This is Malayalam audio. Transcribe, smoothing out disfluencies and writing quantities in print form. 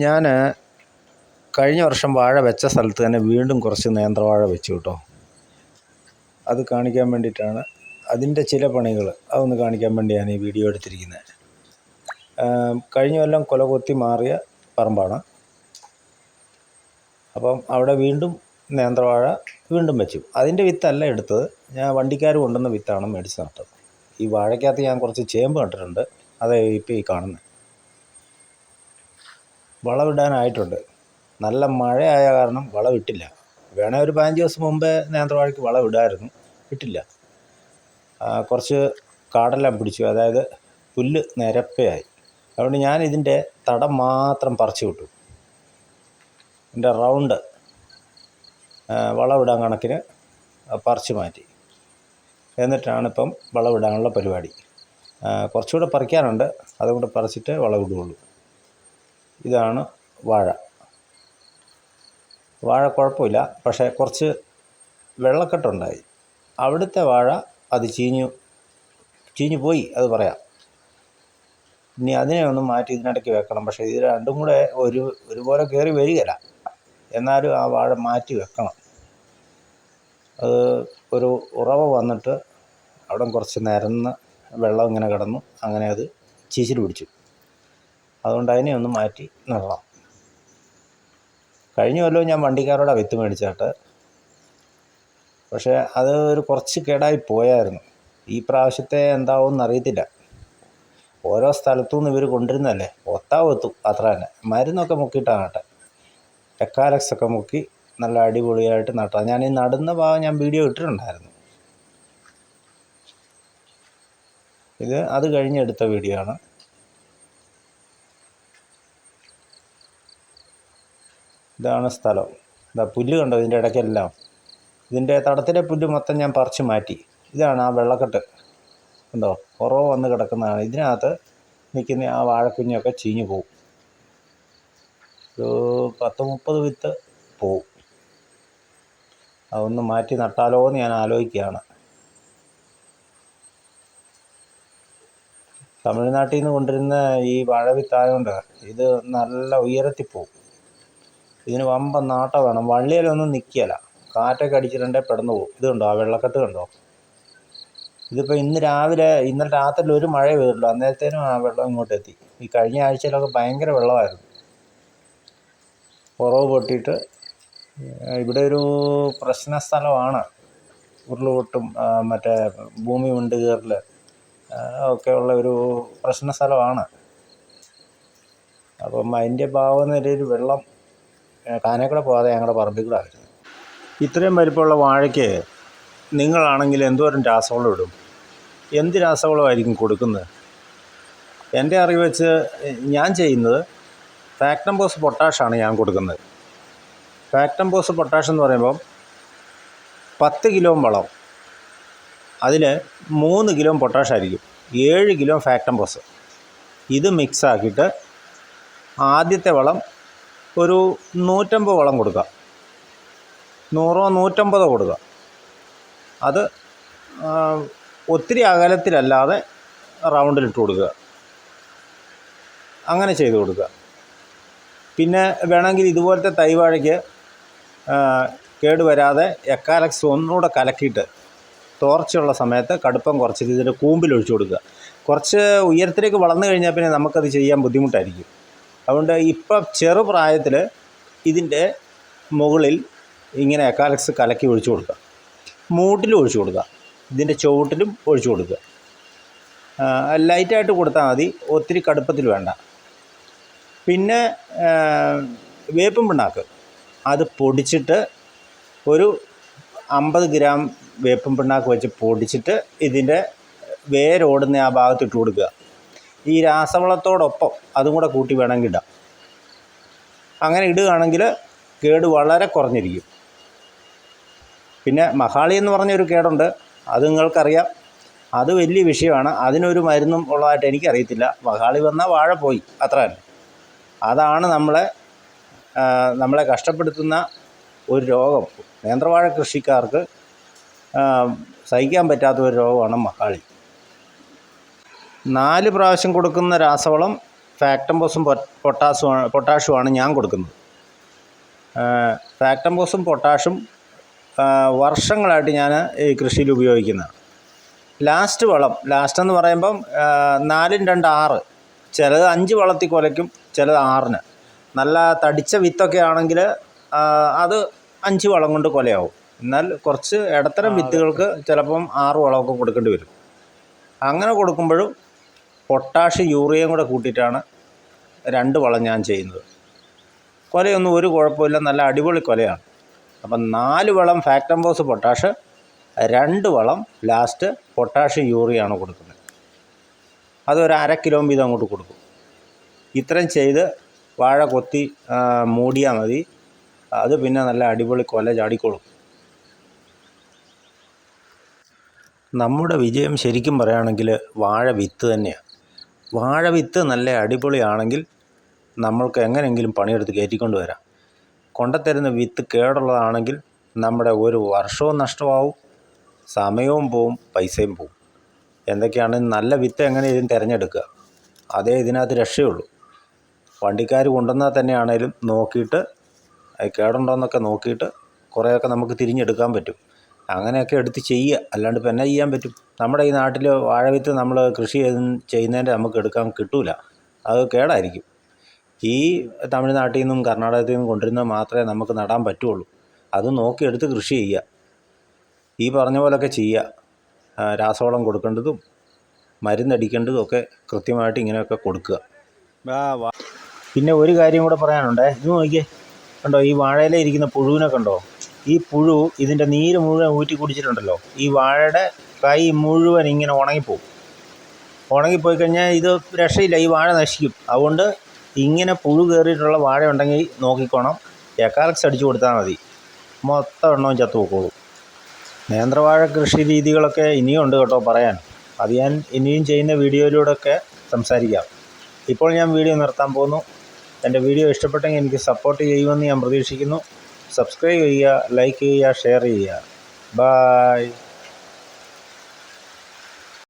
ഞാൻ കഴിഞ്ഞ വർഷം വാഴ വെച്ച സ്ഥലത്ത് തന്നെ വീണ്ടും കുറച്ച് നേന്ത്രവാഴ വെച്ചു കേട്ടോ. അത് കാണിക്കാൻ വേണ്ടിയിട്ടാണ്, അതിൻ്റെ ചില പണികൾ അതൊന്ന് കാണിക്കാൻ വേണ്ടിയാണ് ഈ വീഡിയോ എടുത്തിരിക്കുന്നത്. കഴിഞ്ഞ കൊല്ലം കൊല കൊത്തി മാറിയ പറമ്പാണ്. അപ്പം അവിടെ വീണ്ടും നേന്ത്രവാഴ വീണ്ടും വെച്ചു. അതിൻ്റെ വിത്തല്ല എടുത്തത്, ഞാൻ വണ്ടിക്കാർ കൊണ്ടുവന്ന വിത്താണ് മേടിച്ച് നട്ടത്. ഈ വാഴയ്ക്കകത്ത് ഞാൻ കുറച്ച് ചേമ്പ് നട്ടിട്ടുണ്ട്, അതേ ഇപ്പോൾ ഈ കാണുന്നത്. വളമിടാനായിട്ടുണ്ട്. നല്ല മഴയായ കാരണം വളമിട്ടില്ല. വേണേൽ ഒരു 15 ദിവസം മുമ്പേ നേന്ത്രവാഴയ്ക്ക് വളമിടായിരുന്നു, ഇട്ടില്ല. കുറച്ച് കാടെല്ലാം പിടിച്ചു, അതായത് പുല്ല് നിരപ്പയായി. അതുകൊണ്ട് ഞാൻ ഇതിൻ്റെ തടം മാത്രം പറിച്ചു വിട്ടു. ഇതിൻ്റെ റൗണ്ട് വളമിടാൻ കണക്കിന് പറിച്ചു മാറ്റി. എന്നിട്ടാണിപ്പം വളമിടാനുള്ള പരിപാടി. കുറച്ചുകൂടെ പറിക്കാനുണ്ട്, അതുകൊണ്ട് പറിച്ചിട്ട് വളമിടുകയുള്ളൂ. ഇതാണ് വാഴ. വാഴ കുഴപ്പമില്ല, പക്ഷേ കുറച്ച് വെള്ളക്കെട്ടുണ്ടായി. അവിടുത്തെ വാഴ അത് ചീഞ്ഞു പോയി, അത് പറയാം. ഇനി അതിനെ ഒന്ന് മാറ്റി ഇതിനിടയ്ക്ക് വെക്കണം. പക്ഷേ ഇത് രണ്ടും കൂടെ ഒരുപോലെ കയറി വരികയില്ല. എന്നാലും ആ വാഴ മാറ്റി വെക്കണം. അത് ഒരു ഉറവ വന്നിട്ട് അവിടെ കുറച്ച് നിരന്ന് വെള്ളം ഇങ്ങനെ കിടന്നു, അങ്ങനെ അത് ചീച്ചിൽ പിടിച്ചു. അതുകൊണ്ട് അതിനെ ഒന്ന് മാറ്റി നടണം. കഴിഞ്ഞ കൊല്ലവും ഞാൻ വണ്ടിക്കാരോടെ വിത്ത് മേടിച്ചിട്ട്, പക്ഷേ അത് കുറച്ച് കേടായി പോയായിരുന്നു. ഈ പ്രാവശ്യത്തെ എന്താവുമെന്ന് അറിയത്തില്ല. ഓരോ സ്ഥലത്തു നിന്ന് ഇവർ കൊണ്ടുവരുന്നതല്ലേ, ഒത്താവെത്തും അത്ര തന്നെ. മരുന്നൊക്കെ മുക്കിയിട്ടാണ് നട്ടെ. എക്കാലക്സ് ഒക്കെ മുക്കി നല്ല അടിപൊളിയായിട്ട് നട്ടാൽ. ഞാൻ ഈ നടുന്ന ഭാഗം ഞാൻ വീഡിയോ ഇട്ടിട്ടുണ്ടായിരുന്നു. ഇത് അത് കഴിഞ്ഞെടുത്ത വീഡിയോ ആണ്. ഇതാണ് സ്ഥലം. ഇതാ പുല്ല് കണ്ടോ, ഇതിൻ്റെ ഇടയ്ക്കെല്ലാം. ഇതിൻ്റെ തടത്തിലെ പുല്ല് മൊത്തം ഞാൻ പറിച്ച് മാറ്റി. ഇതാണ് ആ വെള്ളക്കെട്ട് കണ്ടോ, കുറവ് വന്ന് കിടക്കുന്നതാണ്. ഇതിനകത്ത് നിൽക്കുന്ന ആ വാഴക്കുഞ്ഞൊക്കെ ചീഞ്ഞു പോവും. ഒരു 10-30 വിത്ത് പോവും. അതൊന്ന് മാറ്റി നട്ടാലോ എന്ന് ഞാൻ ആലോചിക്കുകയാണ്. തമിഴ്നാട്ടിൽ നിന്ന് കൊണ്ടുവരുന്ന ഈ വാഴവിത്തായതുകൊണ്ട് ഇത് നല്ല ഉയരത്തിൽ പോവും. ഇതിന് വമ്പൻ നാട്ട വേണം. വള്ളിയിലൊന്നും നിൽക്കുകയില്ല, കാറ്റൊക്കെ അടിച്ചിട്ടുണ്ടെ പെടന്നു പോകും. ഇതുണ്ടോ ആ വെള്ളക്കെട്ട് കണ്ടോ. ഇതിപ്പോൾ ഇന്നലെ രാത്രിയിൽ ഒരു മഴ പെയ്തുള്ളൂ, അന്നേരത്തേനും ആ വെള്ളം ഇങ്ങോട്ടെത്തി. ഈ കഴിഞ്ഞ ആഴ്ചയിലൊക്കെ ഭയങ്കര വെള്ളമായിരുന്നു. ഉറവ് പൊട്ടിയിട്ട് ഇവിടെ ഒരു പ്രശ്ന സ്ഥലമാണ്. ഉരുൾപൊട്ടും മറ്റേ ഭൂമി വിണ്ട് കയറൽ ഒക്കെയുള്ള ഒരു പ്രശ്ന സ്ഥലമാണ്. അപ്പം അതിൻ്റെ ഭാഗം നിലയിൽ വെള്ളം കാനേക്കൂടെ പോകാതെ ഞങ്ങളുടെ പറമ്പിൽ കൂടെ ആയിരുന്നു. ഇത്രയും വലിപ്പമുള്ള വാഴയ്ക്ക് നിങ്ങളാണെങ്കിൽ എന്തോരം രാസവളം ഇടും? എന്ത് രാസവളമായിരിക്കും കൊടുക്കുന്നത്? എൻ്റെ അറിവ് വെച്ച് ഞാൻ ചെയ്യുന്നത് ഫാക്ടംഫോസ് പൊട്ടാഷാണ് ഞാൻ കൊടുക്കുന്നത്. ഫാക്ടംഫോസ് പൊട്ടാഷ് എന്ന് പറയുമ്പം 10 കിലോ വളം, അതിൽ 3 കിലോ പൊട്ടാഷായിരിക്കും, 7 കിലോ ഫാക്ടംഫോസ്. ഇത് മിക്സാക്കിയിട്ട് ആദ്യത്തെ വളം ഒരു 150 വളം കൊടുക്കുക, 100-150 കൊടുക്കുക. അത് ഒത്തിരി അകലത്തിലല്ലാതെ റൗണ്ടിലിട്ട് കൊടുക്കുക. അങ്ങനെ ചെയ്ത് കൊടുക്കുക. പിന്നെ വേണമെങ്കിൽ ഇതുപോലത്തെ തൈവാഴയ്ക്ക് കേടുവരാതെ എക്കാലക്സ് ഒന്നുകൂടെ കലക്കിയിട്ട് തോർച്ചയുള്ള സമയത്ത് കടുപ്പം കുറച്ചിട്ട് ഇതിൻ്റെ കൂമ്പിലൊഴിച്ചു കൊടുക്കുക. കുറച്ച് ഉയരത്തിലേക്ക് വളർന്നു കഴിഞ്ഞാൽ പിന്നെ നമുക്കത് ചെയ്യാൻ ബുദ്ധിമുട്ടായിരിക്കും. അതുകൊണ്ട് ഇപ്പം ചെറുപ്രായത്തിൽ ഇതിൻ്റെ മുകളിൽ ഇങ്ങനെ എക്കാലക്സ് കലക്കി ഒഴിച്ചു കൊടുക്കുക. മൂട്ടിലും ഒഴിച്ചു കൊടുക്കുക, ഇതിൻ്റെ ചുവട്ടിലും ഒഴിച്ചു കൊടുക്കുക. ലൈറ്റായിട്ട് കൊടുത്താൽ മതി, ഒത്തിരി കടുപ്പത്തിൽ വേണ്ട. പിന്നെ വേപ്പും പിണ്ണാക്ക് അത് പൊടിച്ചിട്ട് ഒരു 50 ഗ്രാം വേപ്പും പിണ്ണാക്ക് വെച്ച് പൊടിച്ചിട്ട് ഇതിൻ്റെ വേരോടുന്ന ആ ഭാഗത്തിട്ട് കൊടുക്കുക. ഈ രാസവളത്തോടൊപ്പം അതും കൂടെ കൂട്ടി വേണമെങ്കിൽ ഇടാം. അങ്ങനെ ഇടുകയാണെങ്കിൽ കേട് വളരെ കുറഞ്ഞിരിക്കും. പിന്നെ മഹാളി എന്ന് പറഞ്ഞൊരു കേടുണ്ട്, അത് നിങ്ങൾക്കറിയാം. അത് വലിയ വിഷയമാണ്. അതിനൊരു മരുന്നും ഉള്ളതായിട്ട് എനിക്കറിയത്തില്ല. മഹാളി വന്നാൽ വാഴ പോയി, അത്ര തന്നെ. അതാണ് നമ്മളെ കഷ്ടപ്പെടുത്തുന്ന ഒരു രോഗം. നേന്ത്രവാഴ കൃഷിക്കാർക്ക് സഹിക്കാൻ പറ്റാത്ത ഒരു രോഗമാണ് മഹാളി. 4 പ്രാവശ്യം കൊടുക്കുന്ന രാസവളം ഫാക്ടംഫോസും പൊട്ടാഷുമാണ് ഞാൻ കൊടുക്കുന്നത്. ഫാക്ടംഫോസും പൊട്ടാഷും വർഷങ്ങളായിട്ട് ഞാൻ ഈ കൃഷിയിൽ ഉപയോഗിക്കുന്നതാണ്. ലാസ്റ്റ് എന്ന് പറയുമ്പം 4-2 6, ചിലത് 5 വളത്തിൽ കുലയ്ക്കും, ചിലത് 6. നല്ല തടിച്ച വിത്തൊക്കെ ആണെങ്കിൽ അത് 5 വളം കൊണ്ട് കൊലയാവും. എന്നാൽ കുറച്ച് ഇടത്തരം വിത്തുകൾക്ക് ചിലപ്പം 6 വളമൊക്കെ കൊടുക്കേണ്ടി വരും. അങ്ങനെ കൊടുക്കുമ്പോഴും പൊട്ടാഷ് യൂറിയയും കൂടെ കൂട്ടിയിട്ടാണ് 2 വളം ഞാൻ ചെയ്യുന്നത്. കൊലയൊന്നും ഒരു കുഴപ്പമില്ല, നല്ല അടിപൊളി കൊലയാണ്. അപ്പം 4 വളം ഫാക്ടംഫോസ് പൊട്ടാഷ്, 2 വളം ലാസ്റ്റ് പൊട്ടാഷ് യൂറിയാണ് കൊടുക്കുന്നത്. അതൊരു 1/2 കിലോ വീതം അങ്ങോട്ട് കൊടുക്കും. ഇത്രയും ചെയ്ത് വാഴ കൊത്തി മൂടിയാൽ മതി. അത് പിന്നെ നല്ല അടിപൊളി കൊല ചാടിക്കോളും. നമ്മുടെ വിജയം ശരിക്കും പറയുകയാണെങ്കിൽ വാഴ വിത്ത് തന്നെയാണ്. വാഴ വിത്ത് നല്ല അടിപൊളിയാണെങ്കിൽ നമ്മൾക്ക് എങ്ങനെയെങ്കിലും പണിയെടുത്ത് കയറ്റിക്കൊണ്ട് വരാം. കൊണ്ടുത്തരുന്ന വിത്ത് കേടുള്ളതാണെങ്കിൽ നമ്മുടെ ഒരു വർഷവും നഷ്ടമാവും, സമയവും പോവും, പൈസയും പോവും. എന്തൊക്കെയാണ് നല്ല വിത്ത് എങ്ങനെയും തിരഞ്ഞെടുക്കുക, അതേ ഇതിനകത്ത് രക്ഷയുള്ളൂ. വണ്ടിക്കാർ കൊണ്ടുവന്നാൽ തന്നെയാണേലും നോക്കിയിട്ട് അത് കേടുണ്ടോയെന്നൊക്കെ നോക്കിയിട്ട് കുറേയൊക്കെ നമുക്ക് തിരിഞ്ഞെടുക്കാൻ പറ്റും. അങ്ങനെയൊക്കെ എടുത്ത് ചെയ്യുക, അല്ലാണ്ട് ഇപ്പം എന്നാ ചെയ്യാൻ പറ്റും? നമ്മുടെ ഈ നാട്ടിൽ വാഴവിത്ത് നമ്മൾ കൃഷി ചെയ്യുന്നതിൻ്റെ നമുക്ക് എടുക്കാൻ കിട്ടില്ല, അത് കേടായിരിക്കും. ഈ തമിഴ്നാട്ടിൽ നിന്നും കർണാടകത്തിൽ നിന്നും കൊണ്ടുവരുന്നത് മാത്രമേ നമുക്ക് നടാൻ പറ്റുള്ളൂ. അത് നോക്കിയെടുത്ത് കൃഷി ചെയ്യുക, ഈ പറഞ്ഞ പോലൊക്കെ ചെയ്യുക. രാസവളം കൊടുക്കേണ്ടതും മരുന്നടിക്കേണ്ടതും ഒക്കെ കൃത്യമായിട്ട് ഇങ്ങനെയൊക്കെ കൊടുക്കുക. പിന്നെ ഒരു കാര്യം കൂടെ പറയാനുണ്ടേ. ഇത് നോക്കിയേ, കണ്ടോ ഈ വാഴയില ഇരിക്കുന്ന പുഴുവിനെ കണ്ടോ? ഈ പുഴു ഇതിൻ്റെ നീര് മുഴുവൻ ഊറ്റി കുടിച്ചിട്ടുണ്ടല്ലോ, ഈ വാഴയുടെ കൈ മുഴുവൻ ഇങ്ങനെ ഉണങ്ങിപ്പോവും. ഉണങ്ങിപ്പോയി കഴിഞ്ഞാൽ ഇത് രക്ഷയില്ല, ഈ വാഴ നശിക്കും. അതുകൊണ്ട് ഇങ്ങനെ പുഴു കയറിയിട്ടുള്ള വാഴ ഉണ്ടെങ്കിൽ നോക്കിക്കോണം, എക്കാലക്സ് അടിച്ചു കൊടുത്താൽ മതി, മൊത്തം എണ്ണവും ചത്തു പോക്കോളും. നേന്ത്രവാഴ കൃഷി രീതികളൊക്കെ ഇനിയും ഉണ്ട് കേട്ടോ പറയാൻ. അത് ഞാൻ ഇനിയും ചെയ്യുന്ന വീഡിയോയിലൂടെയൊക്കെ സംസാരിക്കാം. ഇപ്പോൾ ഞാൻ വീഡിയോ നിർത്താൻ പോകുന്നു. എൻ്റെ വീഡിയോ ഇഷ്ടപ്പെട്ടെങ്കിൽ എനിക്ക് സപ്പോർട്ട് ചെയ്യുമെന്ന് ഞാൻ പ്രതീക്ഷിക്കുന്നു. സബ്സ്ക്രൈബ് ചെയ്യുക, ലൈക്ക് ചെയ്യുക, ഷെയർ ചെയ്യുക. ബൈ.